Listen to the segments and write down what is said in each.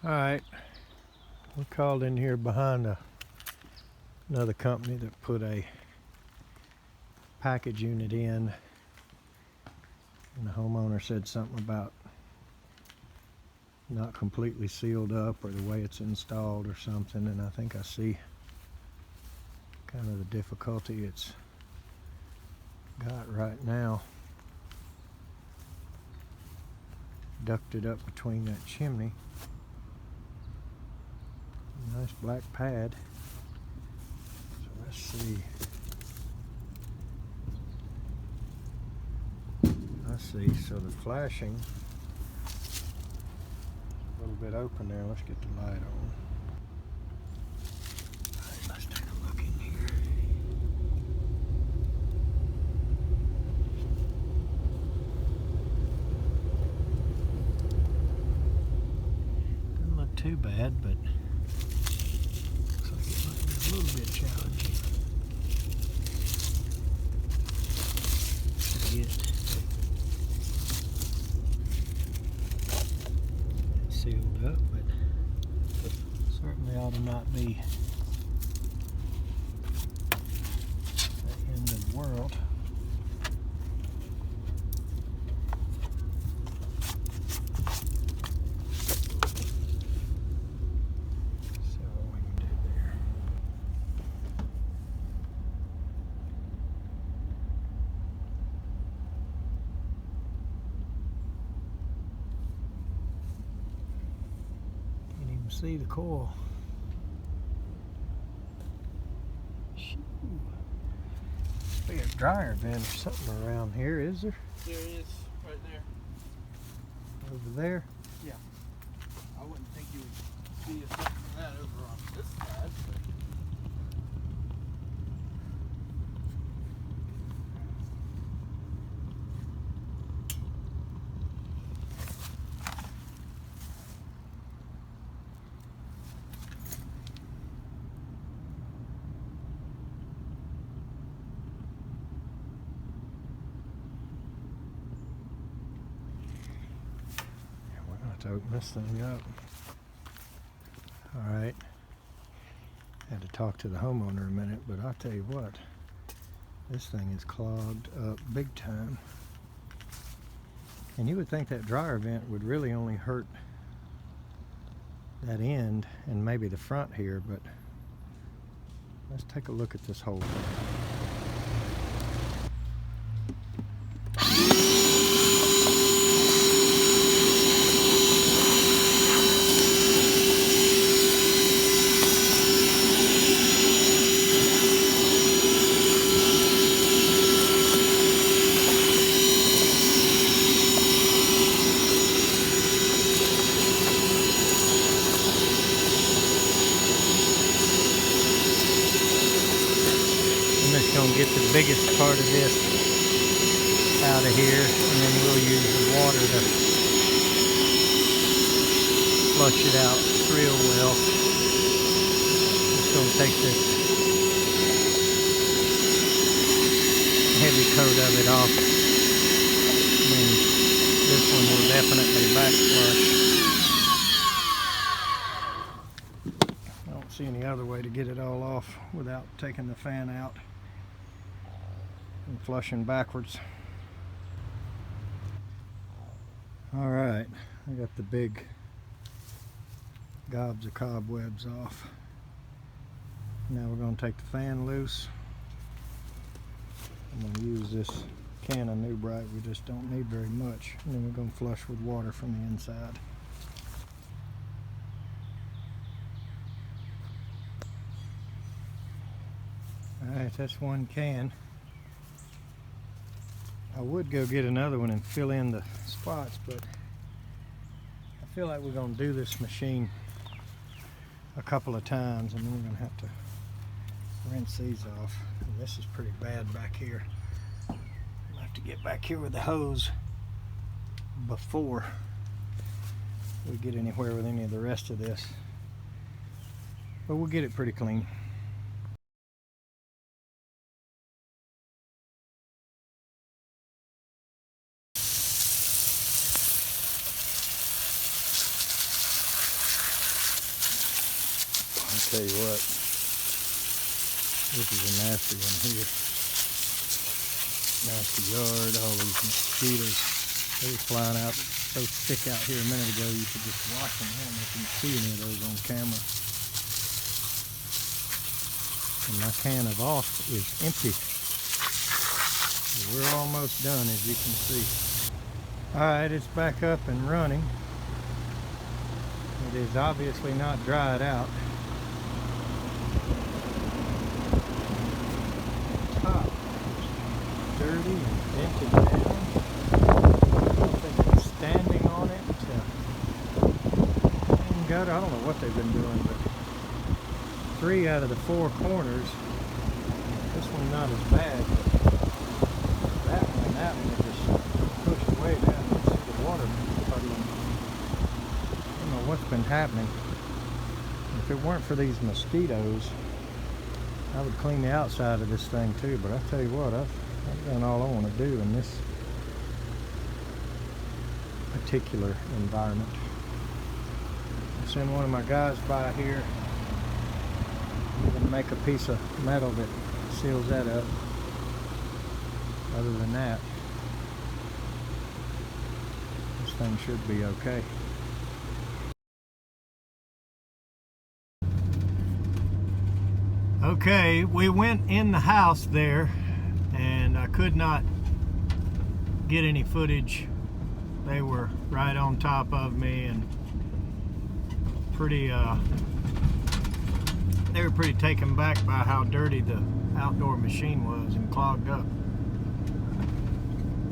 Alright, we called in here behind another company that put a package unit in, and the homeowner said something about not completely sealed up or the way it's installed or something, and I think I see kind of the difficulty it's got right now. Ducted up between that chimney. Nice black pad. So let's see. I see. So the flashing a little bit open there. Let's get the light on. All right, let's take a look in here. Doesn't look too bad, but looks like it might be a little bit challenging to get sealed up, but certainly ought to not be the end of the world. So what we can do there. Can't even see the coil. Must be a dryer vent or something around here, is there? There is, right there. Over there? Yeah. I wouldn't think you would see something like that over on this side, but We're going to have to open this thing up. Alright. Had to talk to the homeowner a minute, but I'll tell you what. This thing is clogged up big time. And you would think that dryer vent would really only hurt that end and maybe the front here, but let's take a look at this whole thing. Gonna get the biggest part of this out of here, and then we'll use the water to flush it out real well. Just gonna take this heavy coat of it off, and then this one will definitely back flush. I don't see any other way to get it all off without taking the fan out and flushing backwards. Alright, I got the big gobs of cobwebs off. Now we're going to take the fan loose. I'm going to use this can of New Bright. We just don't need very much. And then we're going to flush with water from the inside. Alright, that's one can. I would go get another one and fill in the spots, but I feel like we're going to do this machine a couple of times, and then we're going to have to rinse these off. And this is pretty bad back here. I'll have to get back here with the hose before we get anywhere with any of the rest of this. But we'll get it pretty clean. tell you what, this is a nasty one here. Nasty yard, all these mosquitoes. They were flying out so thick out here a minute ago you could just watch them. I don't know if you can see any of those on camera. And my can of off is empty. We're almost done, as you can see. Alright, it's back up and running. It is obviously not dried out. Top is dirty and dented down. Something is standing on it. I don't know what they've been doing, but 3 out of the 4 corners. This one's not as bad, but that one and that one are just pushed way down. You can see the water puddling. I don't know what's been happening. If it weren't for these mosquitoes, I would clean the outside of this thing too, but I tell you what, I've done all I want to do in this particular environment. I'll send one of my guys by here. I'm going to make a piece of metal that seals that up. Other than that, this thing should be okay. Okay, we went in the house there and I could not get any footage. They were right on top of me and they were pretty taken back by how dirty the outdoor machine was and clogged up.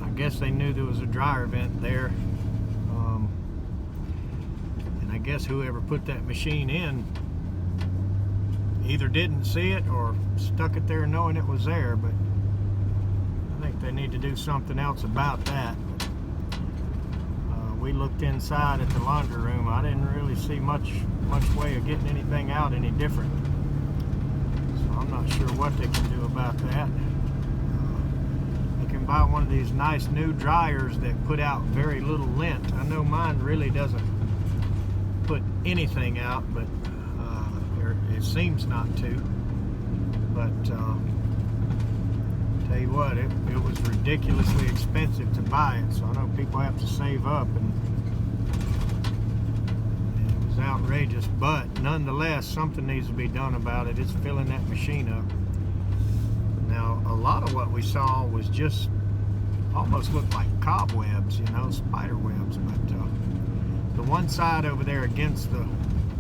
I guess they knew there was a dryer vent there, and I guess whoever put that machine in either didn't see it or stuck it there knowing it was there, but I think they need to do something else about that. We looked inside at the laundry room. I didn't really see much way of getting anything out any different. So I'm not sure what they can do about that. You can buy one of these nice new dryers that put out very little lint. I know mine really doesn't put anything out, but it seems not to. But tell you what, it was ridiculously expensive to buy it, so I know people have to save up, and it was outrageous, but nonetheless something needs to be done about it. It's filling that machine up. Now a lot of what we saw was just almost looked like cobwebs, you know, spider webs, but the one side over there against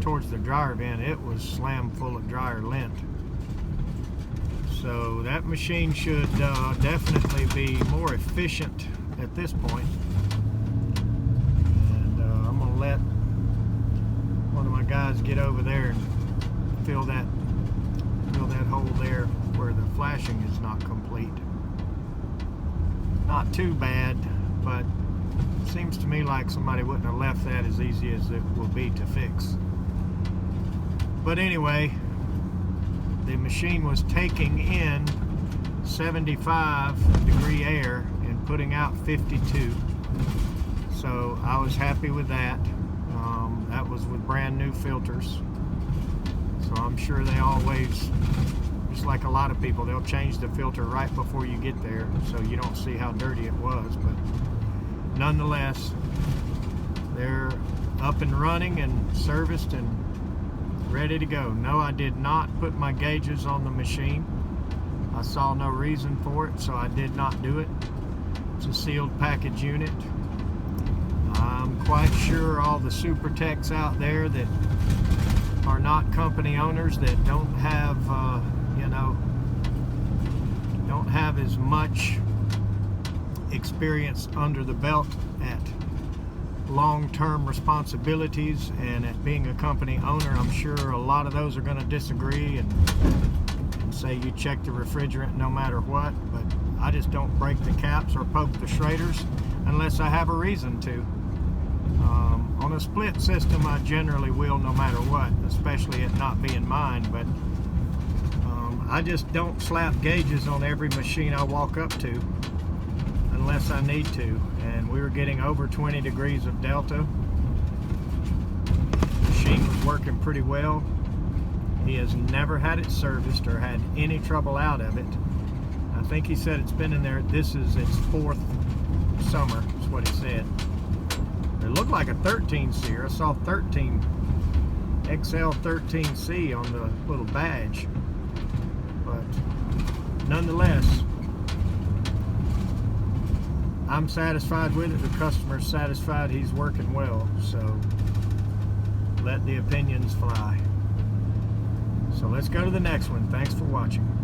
towards the dryer vent, it was slammed full of dryer lint. So that machine should definitely be more efficient at this point. And I'm going to let one of my guys get over there and fill that hole there where the flashing is not complete. Not too bad, but it seems to me like somebody wouldn't have left that as easy as it will be to fix. But anyway, the machine was taking in 75-degree air and putting out 52. So I was happy with that. That was with brand new filters. So I'm sure they always, just like a lot of people, they'll change the filter right before you get there so you don't see how dirty it was. But nonetheless, they're up and running and serviced and ready to go. No, I did not put my gauges on the machine. I saw no reason for it, so I did not do it. It's a sealed package unit. I'm quite sure all the super techs out there that are not company owners, that don't have, don't have as much experience under the belt at long-term responsibilities and at being a company owner, I'm sure a lot of those are going to disagree and say you check the refrigerant no matter what, but I just don't break the caps or poke the shraders unless I have a reason to. On a split system I generally will no matter what, especially it not being mine, but I just don't slap gauges on every machine I walk up to unless I need to. And we were getting over 20 degrees of delta. The machine was working pretty well. He has never had it serviced or had any trouble out of it. I think he said it's been in there. This is its 4th summer, is what he said. It looked like a 13C. I saw 13, XL13C on the little badge. But nonetheless, I'm satisfied with it. The customer's satisfied. He's working well. So let the opinions fly. So let's go to the next one. Thanks for watching.